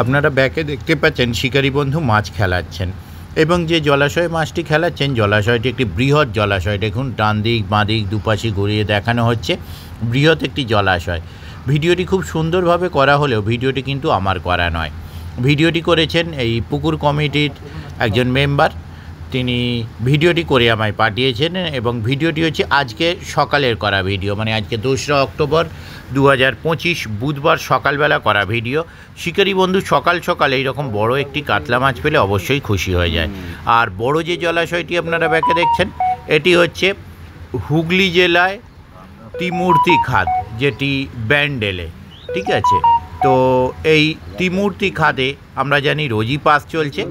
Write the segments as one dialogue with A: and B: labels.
A: আপনারা ব্যাকে দেখতে পাচ্ছেন শিকারী বন্ধু মাছ খেলাচ্ছেন এবং যে জলাশয়ে মাছটি খেলাচ্ছেন জলাশয়টি একটি বৃহৎ জলাশয়। দেখুন ডান দিক বাঁ দিক দুপাশে ঘুরিয়ে দেখানো হচ্ছে, বৃহৎ একটি জলাশয়। ভিডিওটি খুব সুন্দরভাবে করা হলেও ভিডিওটি কিন্তু আমার করা নয়। ভিডিওটি করেছেন এই পুকুর কমিটির একজন মেম্বার, তিনি ভিডিওটি করে আমায় পাঠিয়েছেন এবং ভিডিওটি হচ্ছে আজকে সকালের করা ভিডিও, মানে আজকে 2রা অক্টোবর 2025 বুধবার সকালবেলা করা ভিডিও। শিকারী বন্ধু সকাল সকাল এইরকম বড় একটি কাতলা মাছ পেলে অবশ্যই খুশি হয়ে যায়। আর বড় যে জলাশয়টি আপনারা ব্যাকে দেখছেন এটি হচ্ছে হুগলি জেলায় ত্রিমূর্তি খাদ, যেটি ব্যান্ডেলে, ঠিক আছে। তো এই ত্রিমূর্তি খাদে আমরা জানি রোজই পাস চলছে।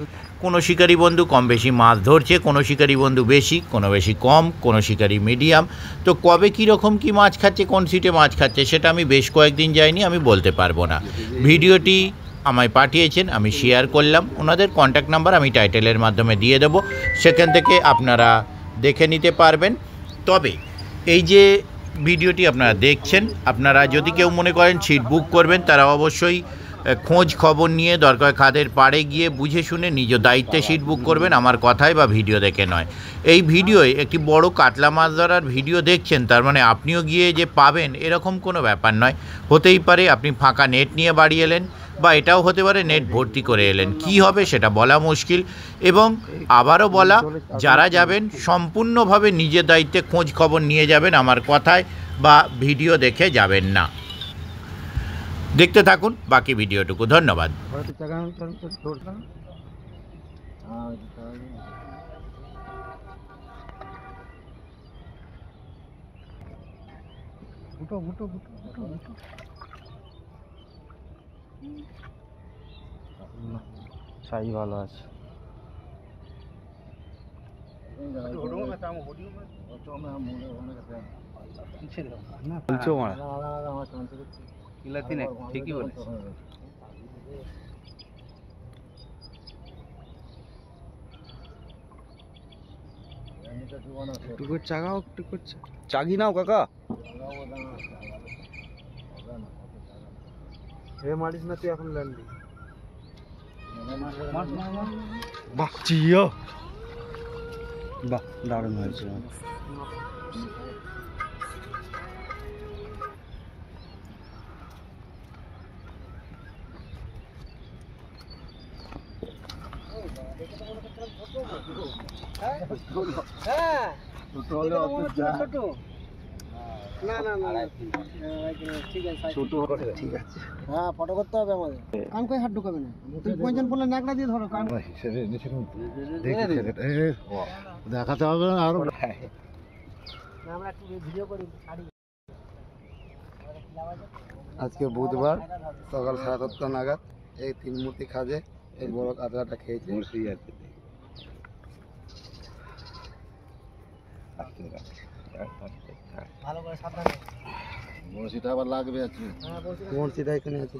A: কোনো শিকারী বন্ধু কম বেশি মাছ ধরছে, কোনো শিকারী বন্ধু বেশি, কোনো বেশি কম, কোনো শিকারী মিডিয়াম। তো কবে কীরকম কী মাছ খাচ্ছে, কোন সিটে মাছ খাচ্ছে সেটা আমি বেশ কয়েকদিন যাইনি, আমি বলতে পারবো না। ভিডিওটি আমায় পাঠিয়েছেন, আমি শেয়ার করলাম। ওনাদের কন্ট্যাক্ট নাম্বার আমি টাইটেলের মাধ্যমে দিয়ে দেবো, সেখান থেকে আপনারা দেখে নিতে পারবেন। তবে এই যে ভিডিওটি আপনারা দেখছেন, আপনারা যদি কেউ মনে করেন সিট বুক করবেন, তারা অবশ্যই খোঁজ খবর নিয়ে দরকার খাদের পাড়ে গিয়ে বুঝে শুনে নিজ দায়িত্বে সিট বুক করবেন, আমার কথায় বা ভিডিও দেখে নয়। এই ভিডিওয় একটি বড় কাতলা মাছ ধরার ভিডিও দেখছেন, তার মানে আপনিও গিয়ে যে পাবেন এরকম কোনো ব্যাপার নয়। হতেই পারে আপনি ফাঁকা নেট নিয়ে বাড়ি এলেন, বা এটাও হতে পারে নেট ভর্তি করে এলেন। কি হবে সেটা বলা মুশকিল। এবং আবারও বলা, যারা যাবেন সম্পূর্ণভাবে নিজের দায়িত্বে খোঁজ খবর নিয়ে যাবেন, আমার কথায় বা ভিডিও দেখে যাবেন না। দেখতে থাকুন বাকি ভিডিওটুকু। ধন্যবাদ।
B: সাইজ ভালো আছে। ঠিকই বলেছে। একটু চাগাও, একটু চাগি নাও কাকা। হে মারিস না তুই, এখন ল্যান্ডি। বাহ জিও, বাহ দারুণ হয়েছে।
C: হ্যাঁ, ফটো করতে হবে আমাদের। কান কই হাত ঢুকাবে না, তুমি পয়জন বললে নাকড়া দিয়ে ধরো কান।
B: দেখাতে হবে না আরো।
C: আমরা একটু ভিডিও করি।
B: আজকে বুধবার সকাল 7:30 নাগাদ এই ত্রিমূর্তি খাদে এই বড় কাতলাটা খেয়েছি।
C: ভালো করে সাবধানে।
B: বড়শিটা আবার লাগবে আছে।
C: হ্যাঁ,
B: বড়শিটা এখানে আছে।